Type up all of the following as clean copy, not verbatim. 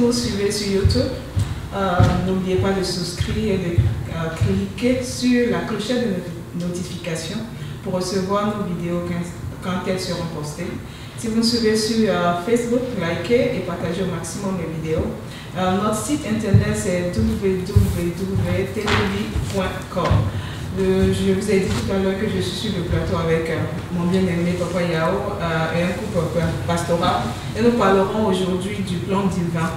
nous suivez sur YouTube, n'oubliez pas de souscrire et de cliquer sur la clochette de notification pour recevoir nos vidéos quand elles seront postées. Si vous nous suivez sur Facebook, likez et partagez au maximum les vidéos. Notre site internet c'est www.televi.com. Je vous ai dit tout à l'heure que je suis sur le plateau avec mon bien-aimé Papa Yao et un couple pastoral. Et nous parlerons aujourd'hui du plan divin.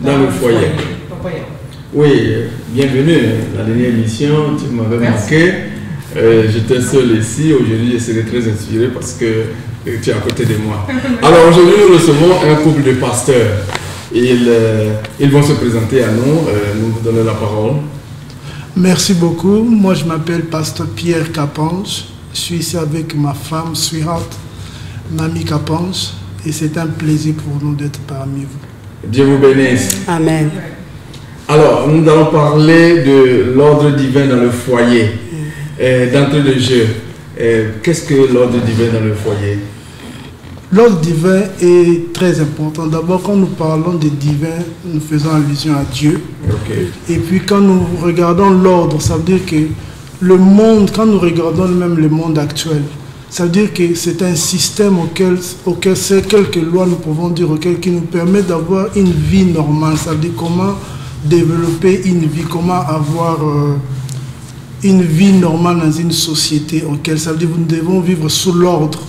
Dans le foyer. Papa Yao. Oui, bienvenue. La dernière émission, tu m'avais manqué. J'étais seul ici. Aujourd'hui, je serai très inspiré parce que tu es à côté de moi. Alors aujourd'hui, nous recevons un couple de pasteurs. Ils vont se présenter à nous. Nous vous donnons la parole. Merci beaucoup. Moi, je m'appelle Pasteur Pierre Capange. Je suis ici avec ma femme, sweetheart, Mamie Capange. Et c'est un plaisir pour nous d'être parmi vous. Dieu vous bénisse. Amen. Alors, nous allons parler de l'ordre divin dans le foyer. D'entrée de jeu, qu'est-ce que l'ordre divin dans le foyer? L'ordre divin est très important. D'abord, quand nous parlons de divin, nous faisons allusion à Dieu. Okay. Et puis, quand nous regardons l'ordre, ça veut dire que le monde, quand nous regardons même le monde actuel, ça veut dire que c'est un système auquel c'est quelques lois, nous pouvons dire, qui nous permet d'avoir une vie normale. Ça veut dire comment développer une vie, comment avoir une vie normale dans une société auquel, ça veut dire que nous devons vivre sous l'ordre.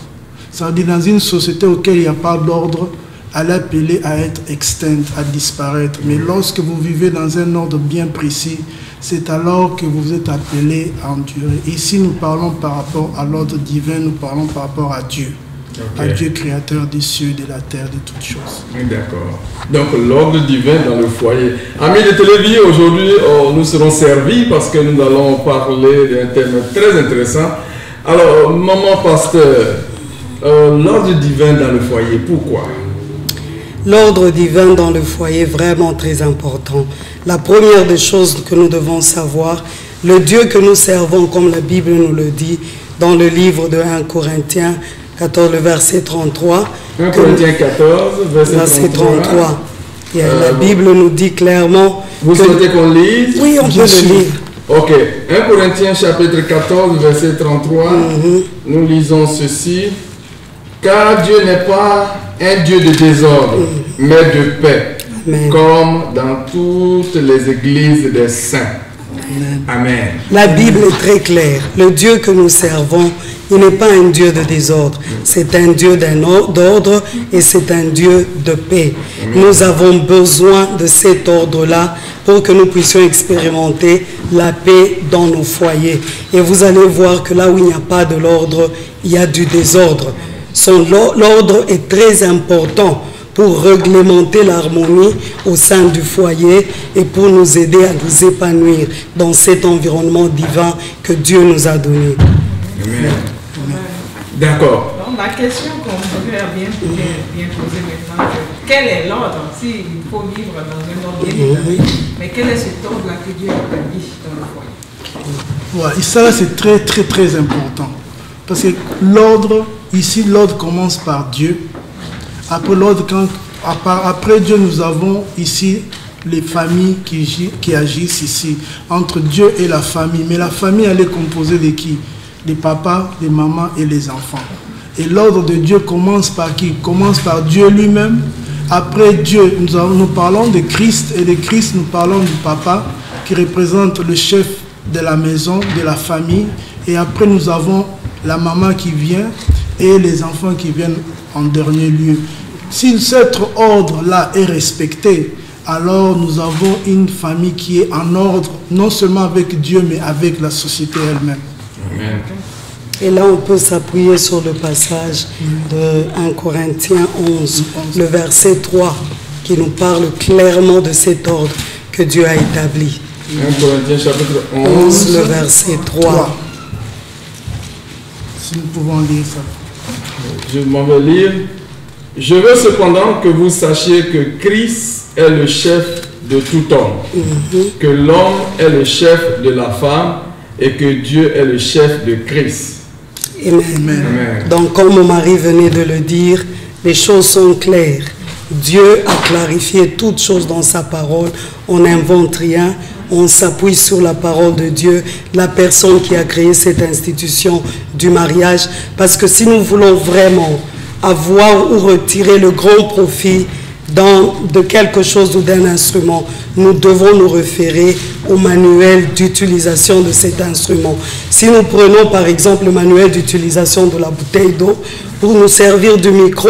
Ça veut dire dans une société auquel il n'y a pas d'ordre, elle est appelée à être extincte, à disparaître. Mais lorsque vous vivez dans un ordre bien précis, c'est alors que vous êtes appelé à endurer. Ici, nous parlons par rapport à l'ordre divin, nous parlons par rapport à Dieu. Okay. À Dieu créateur des cieux, de la terre, de toutes choses. D'accord. Donc l'ordre divin dans le foyer. Amis de Télévis, aujourd'hui nous serons servis parce que nous allons parler d'un thème très intéressant. Alors, maman pasteur, l'ordre divin dans le foyer, pourquoi? L'ordre divin dans le foyer est vraiment très important. La première des choses que nous devons savoir, le Dieu que nous servons, comme la Bible nous le dit, dans le livre de 1 Corinthiens 14, le verset 33. 1 Corinthiens 14, verset 33. La Bible nous dit clairement... Vous souhaitez qu'on lise? Oui, on peut le lire. Ok. 1 Corinthiens chapitre 14, verset 33. Nous lisons ceci. Car Dieu n'est pas un Dieu de désordre, mais de paix, comme dans toutes les églises des saints. Amen. La Bible est très claire. Le Dieu que nous servons, il n'est pas un Dieu de désordre. C'est un Dieu d'ordre et c'est un Dieu de paix. Nous avons besoin de cet ordre-là pour que nous puissions expérimenter la paix dans nos foyers. Et vous allez voir que là où il n'y a pas de l'ordre, il y a du désordre. L'ordre est très important pour réglementer l'harmonie au sein du foyer et pour nous aider à nous épanouir dans cet environnement divin que Dieu nous a donné. Amen. D'accord. Donc la question qu'on voudrait bien poser maintenant, quel est l'ordre? S'il faut vivre dans un ordre bien établi, mais quel est cet ordre-là que Dieu a établi dans le foyer? Ouais, et ça c'est très très très important. Parce que l'ordre, ici l'ordre commence par Dieu. Après l'ordre, après Dieu, nous avons ici les familles qui agissent ici, entre Dieu et la famille. Mais la famille, elle est composée de qui? Des papas, des mamans et les enfants. Et l'ordre de Dieu commence par qui? Commence par Dieu lui-même. Après Dieu, nous parlons de Christ, et de Christ, nous parlons du papa qui représente le chef de la maison, de la famille. Et après, nous avons la maman qui vient et les enfants qui viennent en dernier lieu. Si cet ordre-là est respecté, alors nous avons une famille qui est en ordre, non seulement avec Dieu, mais avec la société elle-même. Amen. Et là, on peut s'appuyer sur le passage de 1 Corinthiens 11, le verset 3, qui nous parle clairement de cet ordre que Dieu a établi. 1 Corinthiens chapitre 11, le verset 3. Si nous pouvons lire ça. Je m'en vais lire. Je veux cependant que vous sachiez que Christ est le chef de tout homme, que l'homme est le chef de la femme et que Dieu est le chef de Christ. Amen. Amen. Donc, comme mon mari venait de le dire, les choses sont claires. Dieu a clarifié toutes choses dans sa parole. On n'invente rien. On s'appuie sur la parole de Dieu, la personne qui a créé cette institution du mariage. Parce que si nous voulons vraiment avoir ou retirer le grand profit de quelque chose ou d'un instrument, nous devons nous référer au manuel d'utilisation de cet instrument. Si nous prenons par exemple le manuel d'utilisation de la bouteille d'eau pour nous servir du micro,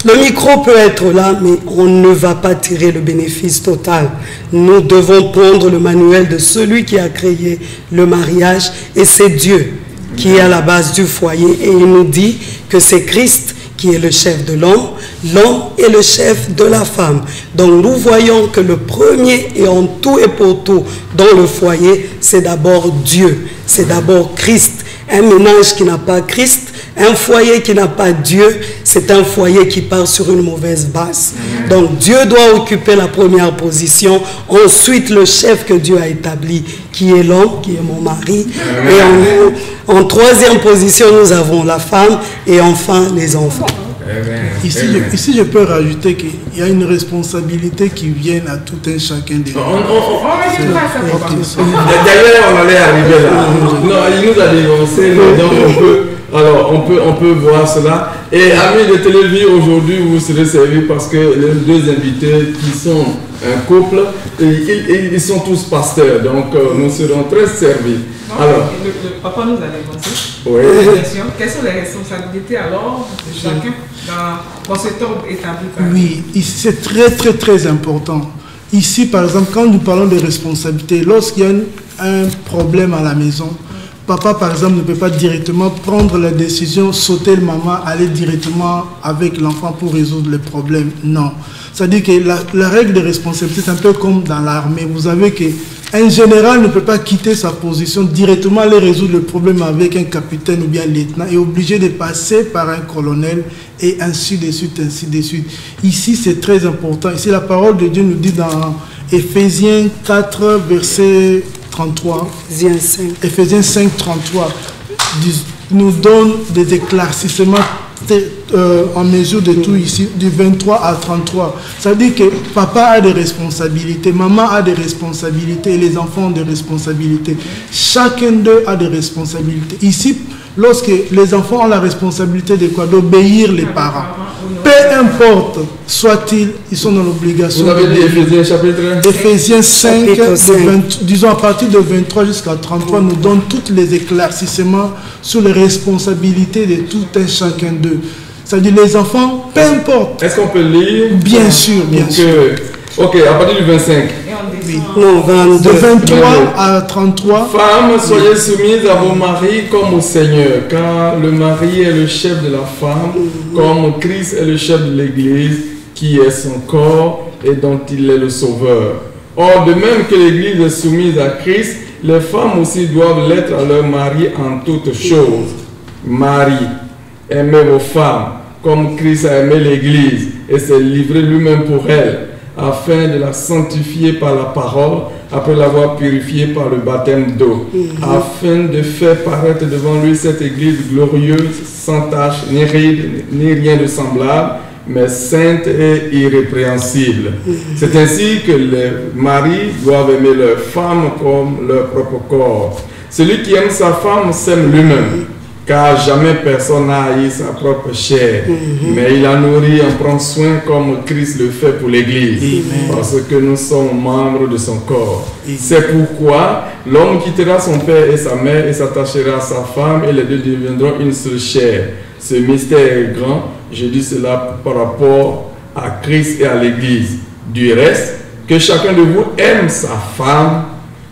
le micro peut être là, mais on ne va pas tirer le bénéfice total. Nous devons prendre le manuel de celui qui a créé le mariage, et c'est Dieu qui est à la base du foyer. Et il nous dit que c'est Christ qui est le chef de l'homme, l'homme est le chef de la femme. Donc nous voyons que le premier et en tout et pour tout dans le foyer, c'est d'abord Dieu, c'est d'abord Christ. Un ménage qui n'a pas Christ, un foyer qui n'a pas Dieu, c'est un foyer qui part sur une mauvaise base. Donc Dieu doit occuper la première position. Ensuite, le chef que Dieu a établi, qui est l'homme, qui est mon mari. Et en troisième position, nous avons la femme et enfin les enfants. Ici, je peux rajouter qu'il y a une responsabilité qui vient à tout un chacun des D'ailleurs, on allait arriver là. Non, il nous a dénoncé, donc on peut voir cela. Et amis de Télévis, aujourd'hui, vous serez servis parce que les deux invités qui sont un couple, ils sont tous pasteurs, donc nous serons très servis. Alors, le papa nous a dénoncé. Oui. Quelles sont les responsabilités alors de chacun dans cet ordre établi par Oui, c'est très très très important. Ici, par exemple, quand nous parlons de responsabilité, lorsqu'il y a un problème à la maison, papa, par exemple, ne peut pas directement prendre la décision, sauter le maman, aller directement avec l'enfant pour résoudre le problème. Non. C'est-à-dire que la règle de responsabilité, c'est un peu comme dans l'armée. Vous savez qu'un général ne peut pas quitter sa position, directement aller résoudre le problème avec un capitaine ou bien un lieutenant, est obligé de passer par un colonel et ainsi de suite, ainsi de suite. Ici, c'est très important. Ici, la parole de Dieu nous dit dans Éphésiens 4, verset 33. Éphésiens 5, 33 nous donne des éclaircissements en mesure de tout ici, du 23 à 33. Ça veut dire que papa a des responsabilités, maman a des responsabilités et les enfants ont des responsabilités. Chacun d'eux a des responsabilités. Ici, lorsque les enfants ont la responsabilité de quoi? D'obéir les parents. Peu importe, soit-ils, ils sont dans l'obligation. Vous avez dit Éphésiens chapitre 1? Éphésiens 5, disons à partir de 23 jusqu'à 33, nous donne tous les éclaircissements sur les responsabilités de tout un chacun d'eux. C'est-à-dire les enfants, peu importe. Est-ce qu'on peut lire? Bien sûr, bien sûr. Ok, à partir du 25. Oui. De 23 à 33. Femmes, soyez soumises à vos maris comme au Seigneur, car le mari est le chef de la femme, comme Christ est le chef de l'Église, qui est son corps et dont il est le sauveur. Or, de même que l'Église est soumise à Christ, les femmes aussi doivent l'être à leur mari en toutes choses. Marie, aimez vos femmes, comme Christ a aimé l'Église et s'est livré lui-même pour elle, afin de la sanctifier par la parole, après l'avoir purifiée par le baptême d'eau, afin de faire paraître devant lui cette église glorieuse, sans tache, ni ride, ni rien de semblable, mais sainte et irrépréhensible. C'est ainsi que les maris doivent aimer leurs femmes comme leur propre corps. Celui qui aime sa femme s'aime lui-même, car jamais personne n'a haï sa propre chair, mais il la nourrit et en prend soin comme Christ le fait pour l'Église, parce que nous sommes membres de son corps. C'est pourquoi l'homme quittera son père et sa mère et s'attachera à sa femme, et les deux deviendront une seule chair. Ce mystère est grand, je dis cela par rapport à Christ et à l'Église. Du reste, que chacun de vous aime sa femme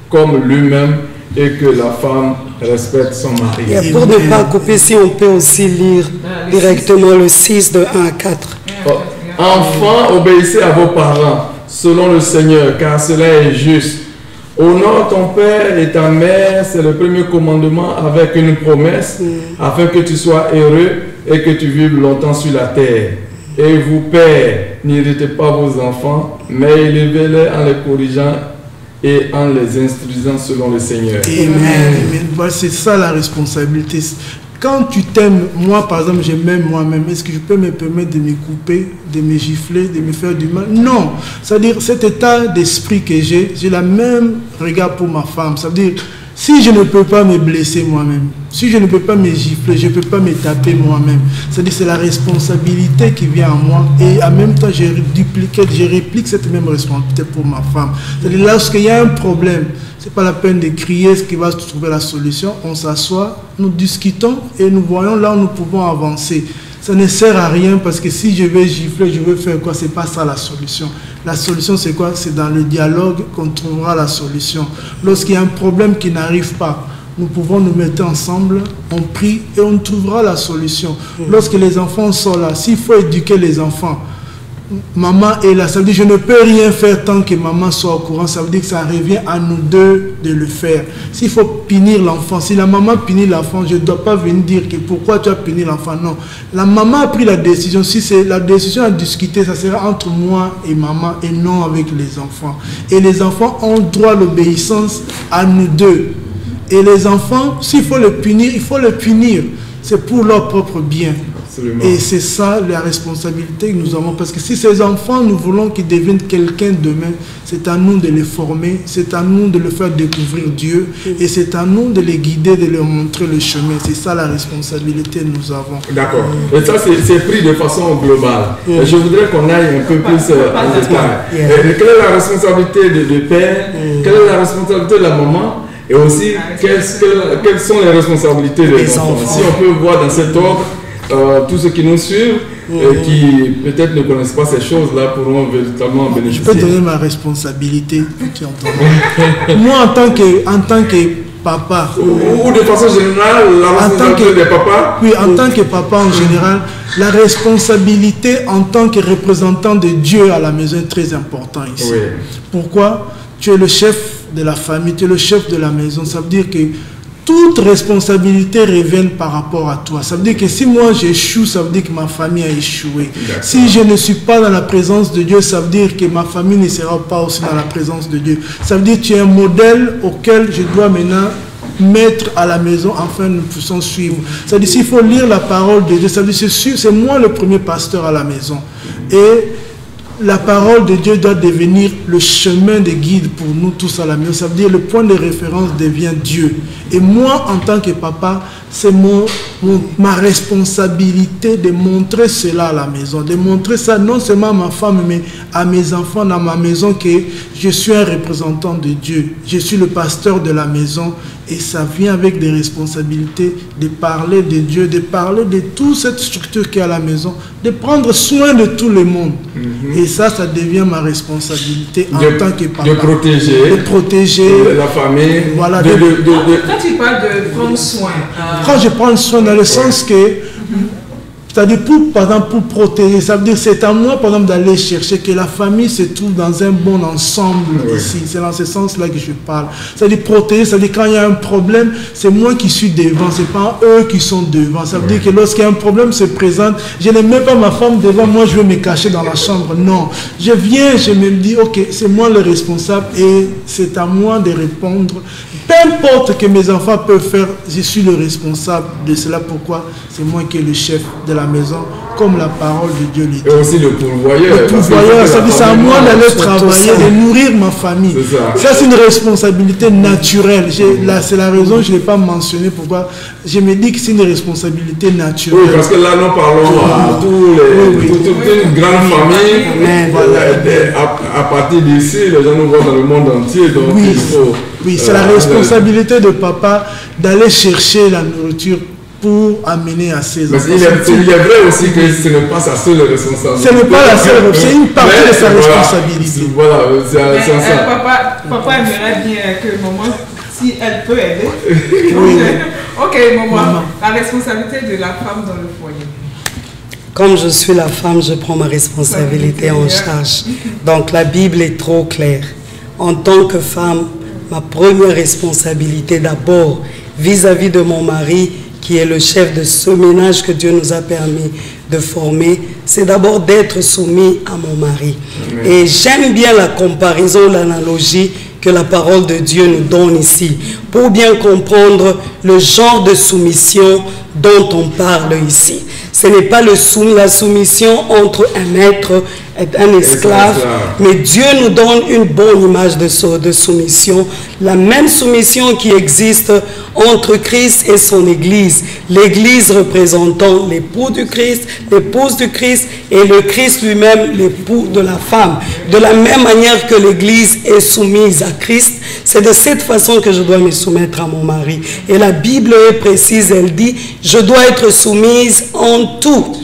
comme lui-même, et que la femme respecte son mari. Et pour ne pas couper, si on peut aussi lire directement le 6 de 1 à 4. Enfants, obéissez à vos parents, selon le Seigneur, car cela est juste. Honore ton père et ta mère, c'est le premier commandement avec une promesse, afin que tu sois heureux et que tu vives longtemps sur la terre. Et vous, pères, n'irritez pas vos enfants, mais élevez-les en les corrigeant et en les instruisant selon le Seigneur. Amen. C'est ça la responsabilité. quand tu t'aimes, moi par exemple, je m'aime moi-même, est-ce que je peux me permettre de me couper, de me gifler, de me faire du mal? Non. C'est-à-dire, cet état d'esprit que j'ai le même regard pour ma femme. Ça veut dire, si je ne peux pas me blesser moi-même, si je ne peux pas me gifler, je ne peux pas me taper moi-même. C'est-à-dire, c'est la responsabilité qui vient à moi. Et en même temps, je réplique cette même responsabilité pour ma femme. C'est-à-dire, lorsqu'il y a un problème, ce n'est pas la peine de crier ce qui va trouver la solution. On s'assoit, nous discutons et nous voyons là où nous pouvons avancer. Ça ne sert à rien parce que si je vais gifler, je vais faire quoi? Ce n'est pas ça la solution. La solution, c'est quoi? C'est dans le dialogue qu'on trouvera la solution. Lorsqu'il y a un problème qui n'arrive pas, nous pouvons nous mettre ensemble, on prie et on trouvera la solution. Lorsque les enfants sont là, s'il faut éduquer les enfants, maman est là, ça veut dire que je ne peux rien faire tant que maman soit au courant, ça veut dire que ça revient à nous deux de le faire. S'il faut punir l'enfant, si la maman punit l'enfant, je ne dois pas venir dire que pourquoi tu as puni l'enfant, non. La maman a pris la décision, si c'est la décision à discuter, ça sera entre moi et maman et non avec les enfants. Et les enfants ont droit à l'obéissance à nous deux. Et les enfants, s'il faut le punir, il faut le punir. C'est pour leur propre bien. Absolument. Et c'est ça la responsabilité que nous avons. Parce que si ces enfants, nous voulons qu'ils deviennent quelqu'un demain, c'est à nous de les former, c'est à nous de leur faire découvrir Dieu, et c'est à nous de les guider, de leur montrer le chemin. C'est ça la responsabilité que nous avons. D'accord. Et ça, c'est pris de façon globale. Je voudrais qu'on aille un peu plus en détail. Quelle est la responsabilité du père? Quelle est la responsabilité de la maman? Et aussi, quelles sont les responsabilités des enfants? Si on peut voir dans cet ordre, tous ceux qui nous suivent et qui peut-être ne connaissent pas ces choses-là pourront véritablement bénéficier. Je peux donner ma responsabilité. Moi, en tant que papa. Ou de façon générale, la responsabilité des papas. Oui, en tant que papa en général, la responsabilité en tant que représentant de Dieu à la maison est très importante ici. Oui. Pourquoi? Tu es le chef de la famille, tu es le chef de la maison. Ça veut dire que toute responsabilité revient par rapport à toi. Ça veut dire que si moi j'échoue, ça veut dire que ma famille a échoué. Si je ne suis pas dans la présence de Dieu, ça veut dire que ma famille ne sera pas aussi dans la présence de Dieu. Ça veut dire que tu es un modèle auquel je dois maintenant mettre à la maison, afin nous puissions suivre. Ça veut dire s'il faut lire la parole de Dieu, ça veut dire c'est moi le premier pasteur à la maison. Et la parole de Dieu doit devenir le chemin de guide pour nous tous à la maison. Ça veut dire le point de référence devient Dieu. Et moi, en tant que papa, c'est ma responsabilité de montrer cela à la maison. De montrer ça non seulement à ma femme, mais à mes enfants dans ma maison, que je suis un représentant de Dieu. Je suis le pasteur de la maison. Et ça vient avec des responsabilités de parler de Dieu, de parler de toute cette structure qui est à la maison, de prendre soin de tout le monde. Et ça devient ma responsabilité en tant que papa. De protéger la famille. Voilà, quand tu parles de prendre soin... Quand je prends soin dans le sens que... C'est-à-dire, par exemple, pour protéger, ça veut dire c'est à moi, par exemple, d'aller chercher que la famille se trouve dans un bon ensemble ici. C'est dans ce sens-là que je parle. C'est-à-dire protéger, c'est-à-dire quand il y a un problème, c'est moi qui suis devant, c'est pas eux qui sont devant. Ça veut dire que lorsqu'il y a un problème se présente, je n'ai même pas ma femme devant, moi je vais me cacher dans la chambre. Non. Je viens, je me dis, ok, c'est moi le responsable et c'est à moi de répondre. Peu importe ce que mes enfants peuvent faire, je suis le responsable de cela. Pourquoi? C'est moi qui est le chef de la maison, comme la parole de Dieu le dit. Et aussi le pourvoyeur. Le pourvoyeur, ça veut dire c'est à moi d'aller travailler, de nourrir ma famille. Ça, c'est une responsabilité naturelle. C'est la raison que je ne l'ai pas mentionné. Pourquoi? Je me dis que c'est une responsabilité naturelle. Oui, parce que là, nous parlons à toute une grande famille. À partir d'ici, les gens nous voient dans le monde entier. Donc oui, c'est la responsabilité de papa d'aller chercher la nourriture pour amener à ses enfants. Il est vrai aussi que ce n'est pas sa seule responsabilité. Ce n'est pas la seule, c'est une partie de sa responsabilité. Voilà, c'est ça. Papa aimerait bien que maman, si elle peut aider. Ok, maman, la responsabilité de la femme dans le foyer. Comme je suis la femme, je prends ma responsabilité en charge. Donc la Bible est trop claire. En tant que femme, ma première responsabilité d'abord vis-à-vis de mon mari, qui est le chef de ce ménage que Dieu nous a permis de former, c'est d'abord d'être soumis à mon mari. Amen. Et j'aime bien la comparaison, l'analogie que la parole de Dieu nous donne ici, pour bien comprendre le genre de soumission dont on parle ici. Ce n'est pas la soumission entre un maître et un esclave, mais Dieu nous donne une bonne image de soumission, la même soumission qui existe entre Christ et son Église. L'Église représentant l'époux du Christ, l'épouse du Christ, et le Christ lui-même, l'époux de la femme. De la même manière que l'Église est soumise à Christ, c'est de cette façon que je dois me soumettre à mon mari. Et la Bible est précise, elle dit, je dois être soumise en tout.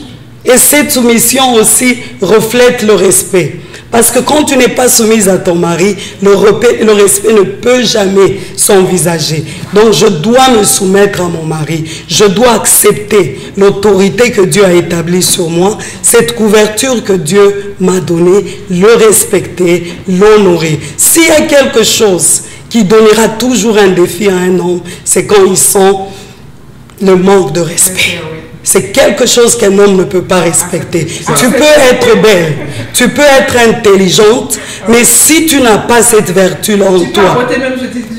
Et cette soumission aussi reflète le respect. Parce que quand tu n'es pas soumise à ton mari, le respect ne peut jamais s'envisager. Donc je dois me soumettre à mon mari. Je dois accepter l'autorité que Dieu a établie sur moi, cette couverture que Dieu m'a donnée, le respecter, l'honorer. S'il y a quelque chose qui donnera toujours un défi à un homme, c'est quand il sent le manque de respect. C'est quelque chose qu'un homme ne peut pas respecter. Tu peux être belle, tu peux être intelligente, mais si tu n'as pas cette vertu-là en toi...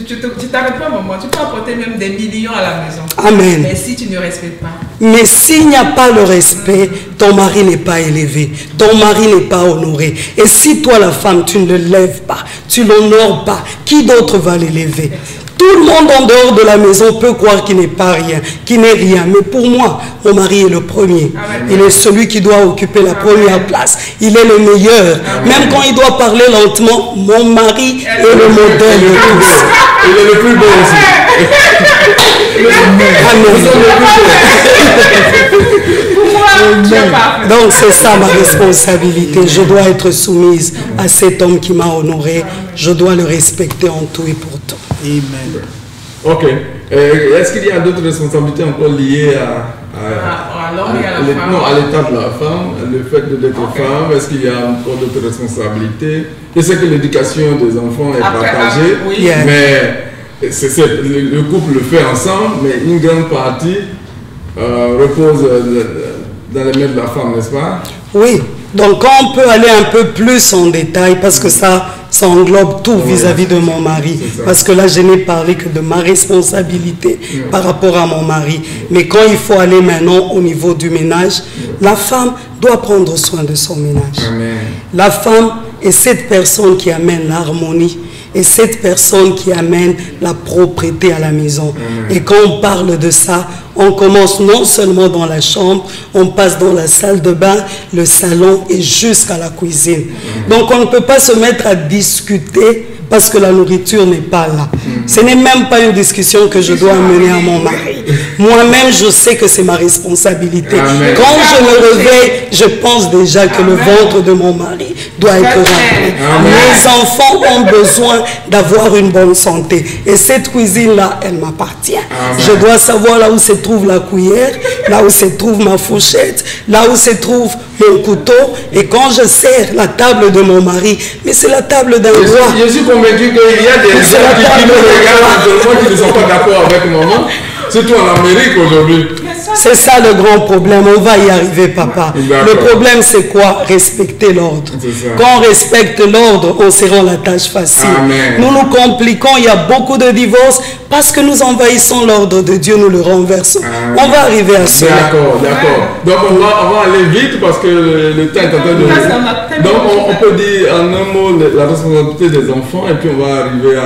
Tu t'arrêtes pas, maman. Tu peux apporter même des millions à la maison. Amen. Mais si tu ne respectes pas... Mais s'il n'y a pas le respect, ton mari n'est pas élevé, ton mari n'est pas honoré. Et si toi, la femme, tu ne le lèves pas, tu ne l'honores pas, qui d'autre va l'élever? Tout le monde en dehors de la maison peut croire qu'il n'est pas rien, qu'il n'est rien. Mais pour moi, mon mari est le premier. Amen. Il est celui qui doit occuper la première place. Il est le meilleur. Amen. Même quand il doit parler lentement, mon mari est le modèle de tous. Il est le plus beau aussi. Amen. Donc c'est ça ma responsabilité. Je dois être soumise à cet homme qui m'a honoré. Je dois le respecter en tout et pour tout. Amen. Ok. Est-ce qu'il y a d'autres responsabilités encore liées à l'état de la femme, le fait d'être femme? Est-ce qu'il y a encore d'autres responsabilités? Je sais que l'éducation des enfants est partagée, mais le couple le fait ensemble, mais une grande partie repose dans les mains de la femme, n'est-ce pas? Oui. Donc on peut aller un peu plus en détail parce que ça englobe tout vis-à-vis de mon mari. Parce que là, je n'ai parlé que de ma responsabilité par rapport à mon mari. Mais quand il faut aller maintenant au niveau du ménage, la femme doit prendre soin de son ménage. Amen. La femme est cette personne qui amène l'harmonie et cette personne qui amène la propreté à la maison. Et quand on parle de ça, on commence non seulement dans la chambre, on passe dans la salle de bain, le salon et jusqu'à la cuisine. Donc on ne peut pas se mettre à discuter parce que la nourriture n'est pas là. Ce n'est même pas une discussion que je dois mener à mon mari. Moi-même, je sais que c'est ma responsabilité. Amen. Quand je me réveille, je pense déjà que le ventre de mon mari doit être rempli. Mes enfants ont besoin d'avoir une bonne santé. Et cette cuisine-là, elle m'appartient. Je dois savoir là où se trouve la cuillère, là où se trouve ma fourchette, là où se trouve mon couteau. Et quand je sers la table de mon mari, mais c'est la table d'un roi. Je suis convaincu qu'il y a des gens qui nous regardent, qui ne sont pas d'accord avec maman. Surtout en Amérique aujourd'hui. C'est ça le grand problème. On va y arriver, papa. Le problème, c'est quoi? Respecter l'ordre. Quand on respecte l'ordre, on se rend la tâche facile. Amen. Nous nous compliquons. Il y a beaucoup de divorces parce que nous envahissons l'ordre de Dieu, nous le renversons. Amen. On va arriver à cela. D'accord, d'accord. Donc on va aller vite parce que le temps est en train de... Donc on peut dire en un mot la responsabilité des enfants et puis on va arriver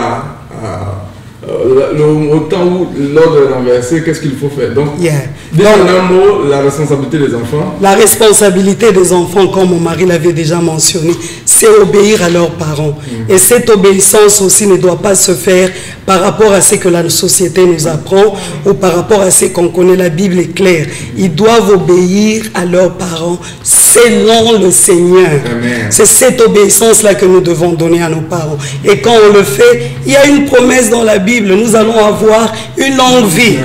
au temps où l'ordre est renversé, qu'est-ce qu'il faut faire? Donc, en un mot, la responsabilité des enfants. La responsabilité des enfants, comme mon mari l'avait déjà mentionné, c'est obéir à leurs parents. Et cette obéissance aussi ne doit pas se faire par rapport à ce que la société nous apprend ou par rapport à ce qu'on connaît. La Bible est claire. Ils doivent obéir à leurs parents selon le Seigneur. C'est cette obéissance-là que nous devons donner à nos parents. Et quand on le fait, il y a une promesse dans la Bible. Nous allons avoir une longue vie.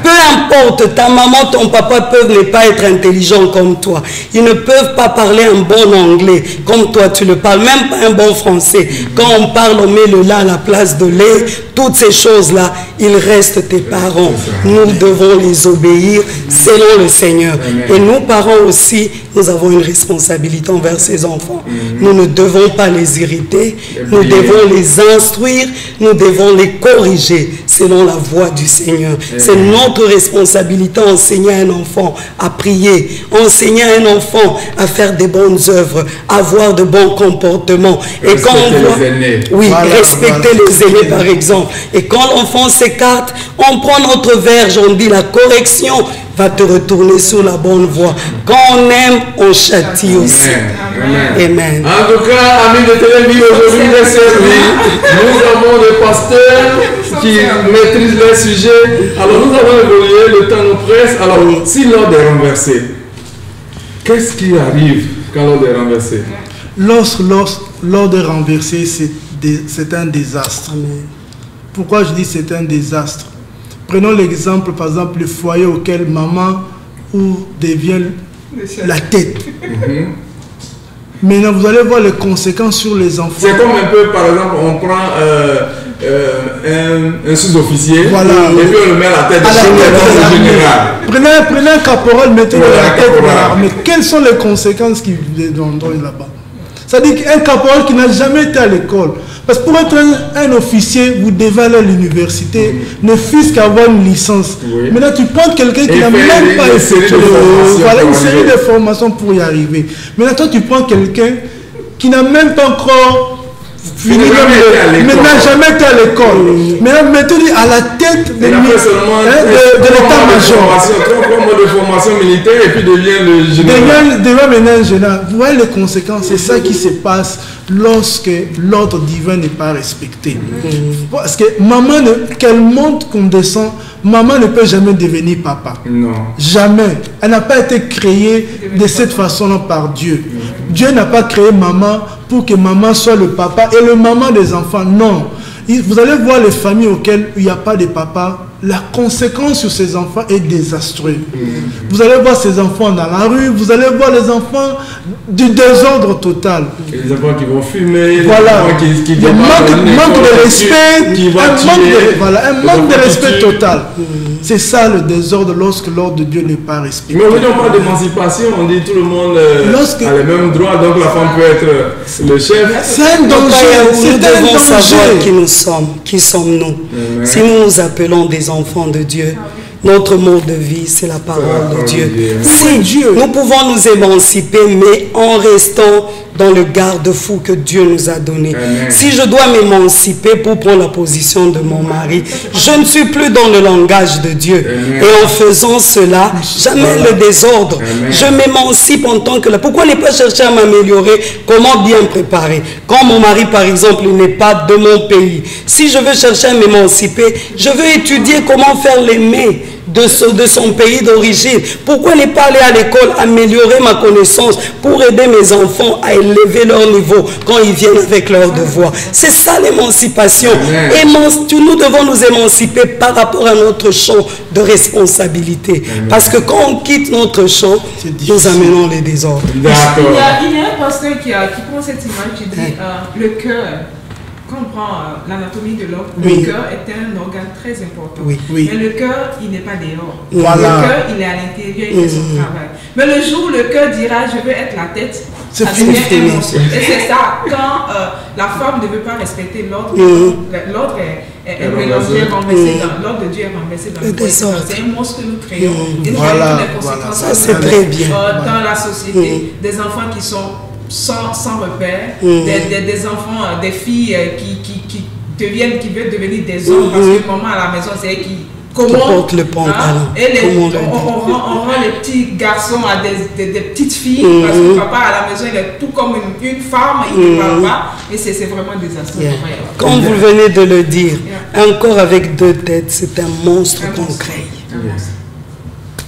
Peu importe, ta maman, ton papa peuvent ne pas être intelligents comme toi. Ils ne peuvent pas parler un bon anglais comme toi tu le parles, même pas un bon français. Quand on parle, on met le la à la place de les. Toutes ces choses-là, ils restent tes parents. Nous devons les obéir selon le Seigneur. Et nous, parents aussi, nous avons une responsabilité envers ses enfants. Nous ne devons pas les irriter, nous devons les instruire, nous devons les corriger selon la voie du Seigneur. C'est notre responsabilité d'enseigner à un enfant à prier, enseigner à un enfant à faire des bonnes œuvres, avoir de bons comportements. Et quand on voit, oui, respecter les aînés par exemple. Et quand l'enfant s'écarte, on prend notre verge, on dit la correction va te retourner sur la bonne voie. Quand on aime, on châtie aussi. Amen. En tout cas, amis de Télévis, aujourd'hui, les services, nous avons des pasteurs qui maîtrisent les sujets. Alors, nous avons évolué, le temps nous presse. Alors, si l'ordre est renversé, qu'est-ce qui arrive quand l'ordre est renversé? Lorsque l'ordre est renversé, c'est un désastre. Pourquoi je dis c'est un désastre? Prenons l'exemple, par exemple, le foyer auquel maman devient la tête. Maintenant, vous allez voir les conséquences sur les enfants. C'est comme un peu, par exemple, on prend un sous-officier, voilà, et puis on le met à la tête de général. Prenez un caporal, mettez-le à la tête de l'armée. Quelles sont les conséquences qui viendront là-bas? C'est-à-dire qu'un caporal qui n'a jamais été à l'école, parce que pour être un officier, vous devez aller à l'université, ne fût-ce qu'avoir une licence. Maintenant, tu prends quelqu'un qui n'a même pas effectué une série de formations pour y arriver. Maintenant, toi, tu prends quelqu'un qui n'a même pas encore fini, mais n'a jamais été à l'école. Maintenant, mettez-lui à la tête de l'état-major. De formation militaire et puis devient le général. Devient maintenant général. Vous voyez les conséquences, c'est ça qui se passe lorsque l'ordre divin n'est pas respecté. Parce que maman, qu'elle monte qu'on descend, maman ne peut jamais devenir papa. Non. Jamais. Elle n'a pas été créée de cette façon-là par Dieu. Dieu n'a pas créé maman pour que maman soit le papa et le maman des enfants. Non. Vous allez voir les familles auxquelles il n'y a pas de papa, la conséquence sur ces enfants est désastreuse. Vous allez voir ces enfants dans la rue, vous allez voir les enfants du désordre total. Les enfants qui vont fumer, voilà. qui manque de respect, un manque de respect total. C'est ça le désordre lorsque l'ordre de Dieu n'est pas respecté. Mais aujourd'hui on parle d'émancipation, on dit tout le monde a les mêmes droits, donc la femme peut être le chef. C'est un danger. Nous devons savoir qui nous sommes, qui sommes-nous. Si nous nous appelons des enfants de Dieu, notre mode de vie, c'est la parole de Dieu. Si nous pouvons nous émanciper, mais en restant dans le garde-fou que Dieu nous a donné. Amen. Si je dois m'émanciper pour prendre la position de mon mari, je ne suis plus dans le langage de Dieu. Amen. Et en faisant cela, j'amène le désordre. Amen. Je m'émancipe en tant que là. Pourquoi ne pas chercher à m'améliorer? Comment bien préparer? Quand mon mari, par exemple, n'est pas de mon pays, si je veux chercher à m'émanciper, je veux étudier comment faire les mets de son pays d'origine. Pourquoi ne pas aller à l'école, améliorer ma connaissance pour aider mes enfants à élever leur niveau quand ils viennent avec leurs devoirs? C'est ça l'émancipation. Nous devons nous émanciper par rapport à notre champ de responsabilité. Amen. Parce que quand on quitte notre champ, nous amenons les désordres. Il y a un pasteur qui prend cette image qui dit le cœur. Quand on prend l'anatomie de l'homme, le cœur est un organe très important. Mais le cœur, il n'est pas dehors. Voilà. Le cœur, il est à l'intérieur, il fait son travail. Mais le jour où le cœur dira, je veux être la tête, ça devient un monstre. Et c'est ça, quand la femme ne veut pas respecter l'ordre, l'ordre est mélangé, renversé dans l'ordre de Dieu est renversé dans le désordre. C'est un monstre que nous créons. Et nous avons toutes les conséquences. Ça, c'est très bien. Dans la société, des enfants qui sont sans repère, des enfants, des filles qui veulent devenir des hommes parce que maman à la maison c'est elle qui porte le pantalon. Et on rend les petits garçons à des petites filles parce que papa à la maison il est tout comme une femme, il ne parle pas et c'est vraiment désastreux. Comme vous venez de le dire, un corps avec deux têtes, c'est un monstre qu'on crée.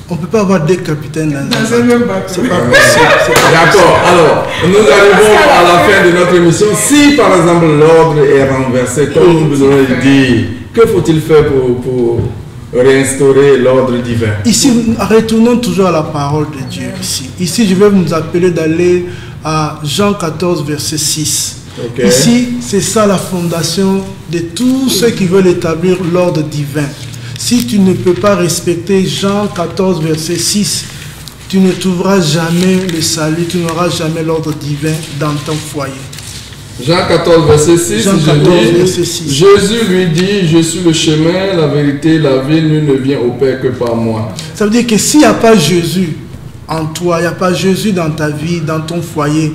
On ne peut pas avoir deux capitaines dans un même bateau. C'est pas possible. D'accord. Alors, nous arrivons à la fin de notre émission. Si, par exemple, l'ordre est renversé, comme vous avez dit, que faut-il faire pour réinstaurer l'ordre divin? Ici, retournons toujours à la parole de Dieu. Ici, je vais vous appeler d'aller à Jean 14, verset 6. Okay. Ici, c'est ça la fondation de tous ceux qui veulent établir l'ordre divin. Si tu ne peux pas respecter Jean 14, verset 6, tu ne trouveras jamais le salut, tu n'auras jamais l'ordre divin dans ton foyer. Jean 14, verset 6, Jean 14, verset 6. Jésus lui dit, je suis le chemin, la vérité, la vie, nul ne vient au Père que par moi. Ça veut dire que s'il n'y a pas Jésus en toi, il n'y a pas Jésus dans ta vie, dans ton foyer,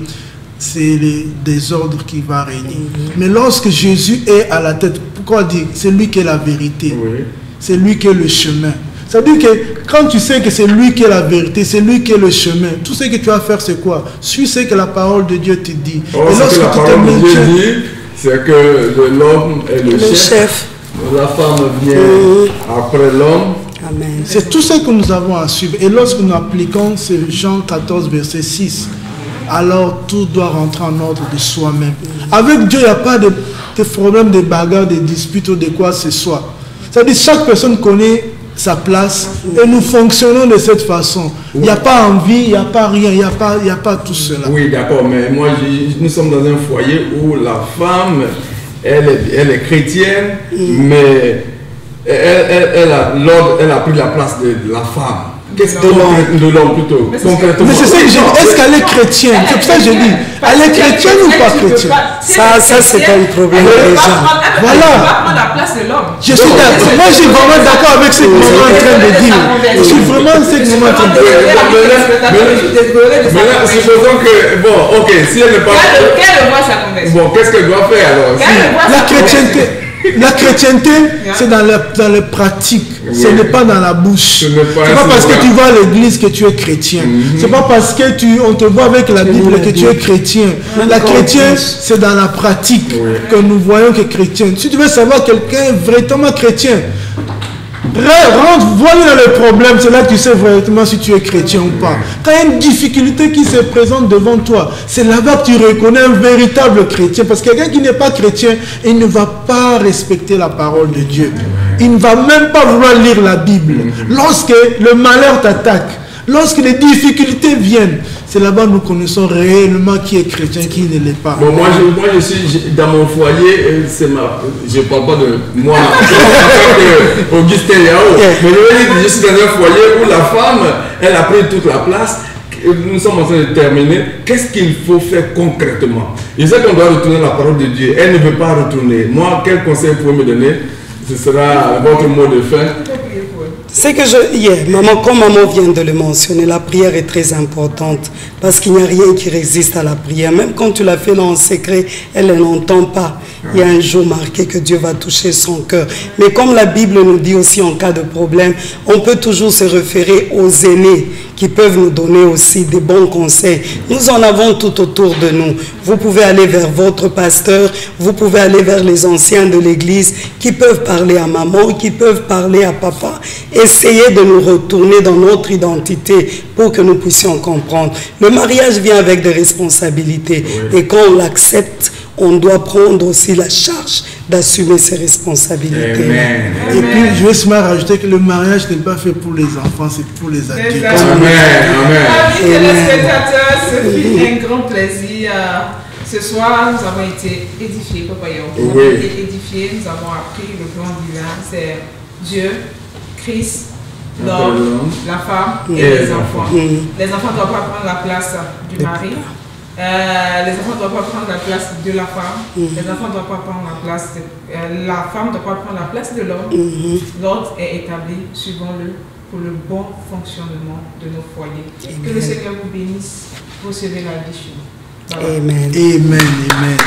c'est le désordre qui va régner. Mais lorsque Jésus est à la tête, pourquoi dire? C'est lui qui est la vérité. Oui. C'est lui qui est le chemin. Ça veut dire que quand tu sais que c'est lui qui est la vérité, c'est lui qui est le chemin, tout ce que tu vas faire, c'est quoi? Suis ce que la parole de Dieu te dit. Oh, et ce que la parole de Dieu dit, c'est que l'homme est le chef. La femme vient après l'homme. Amen. C'est tout ce que nous avons à suivre. Et lorsque nous appliquons ce Jean 14, verset 6, alors tout doit rentrer en ordre de soi-même. Avec Dieu, il n'y a pas de problème, de bagarre, de dispute ou de quoi que ce soit. C'est-à-dire chaque personne connaît sa place et nous fonctionnons de cette façon. Il n'y a pas envie, il n'y a pas rien, il n'y a pas tout cela. Oui, d'accord, mais moi, nous sommes dans un foyer où la femme, elle est chrétienne, mais elle a pris la place de la femme. Qu'est-ce que de l'homme plutôt? Concrètement. Mais c'est ça que j'ai dit. Est-ce qu'elle est chrétienne? C'est pour ça que je dis. Elle est chrétienne ou pas chrétienne? Ça c'est pas un problème déjà. Voilà. la place de l'homme. Je suis d'accord. Moi, je suis vraiment d'accord avec ce que maman est en train de dire. Je suis vraiment ce que maman est en train de dire. Maintenant, supposons que, bon, ok, si elle n'est pas... Qu'elle voit sa conversion. Bon, qu'est-ce qu'elle doit faire alors? La chrétienté, c'est dans les pratiques. Ce n'est pas dans la bouche. Ce n'est pas parce que tu vas à l'église que tu es chrétien. C'est pas parce que on te voit avec la Bible que tu es chrétien. La chrétienne, c'est dans la pratique que nous voyons que chrétien. Si tu veux savoir quelqu'un est vraiment chrétien, vois-le dans le problème, c'est là que tu sais vraiment si tu es chrétien ou pas. Quand il y a une difficulté qui se présente devant toi, c'est là-bas que tu reconnais un véritable chrétien. Parce que quelqu'un qui n'est pas chrétien, il ne va pas respecter la parole de Dieu. Il ne va même pas vouloir lire la Bible. Lorsque le malheur t'attaque, lorsque les difficultés viennent, c'est là-bas que nous connaissons réellement qui est chrétien, qui ne l'est pas. Bon, moi je suis dans mon foyer, je ne parle pas de moi, Augustin Yao, mais je suis dans un foyer où la femme, elle a pris toute la place. Nous sommes en train de terminer. Qu'est-ce qu'il faut faire concrètement? Je sais qu'on doit retourner la parole de Dieu. Elle ne veut pas retourner. Moi, quel conseil vous pouvez me donner? Ce sera votre mot de fin. C'est que comme maman vient de le mentionner, la prière est très importante parce qu'il n'y a rien qui résiste à la prière. Même quand tu l'as fait en secret, elle n'entend pas. Il y a un jour marqué que Dieu va toucher son cœur. Mais comme la Bible nous dit aussi en cas de problème, on peut toujours se référer aux aînés qui peuvent nous donner aussi des bons conseils. Nous en avons tout autour de nous. Vous pouvez aller vers votre pasteur, vous pouvez aller vers les anciens de l'église qui peuvent parler à maman, qui peuvent parler à papa. Essayez de nous retourner dans notre identité pour que nous puissions comprendre. Le mariage vient avec des responsabilités et quand on l'accepte, on doit prendre aussi la charge d'assumer ses responsabilités. Amen. Et puis, je vais seulement rajouter que le mariage n'est pas fait pour les enfants, c'est pour les adultes. Amen. Amis téléspectateurs, ce fut un grand plaisir. Ce soir, nous avons été édifiés, Papa Yao. Nous avons été édifiés, nous avons appris le plan divin. C'est Dieu, Christ, l'homme, la femme et les enfants. Les enfants ne doivent pas prendre la place du mari. Les enfants ne doivent pas prendre la place de la femme. Les enfants ne doivent pas prendre la place la femme ne doit pas prendre la place de l'homme. L'ordre est établi, suivons-le, pour le bon fonctionnement de nos foyers. Que le Seigneur vous bénisse. Recevez la vie. Amen. Amen.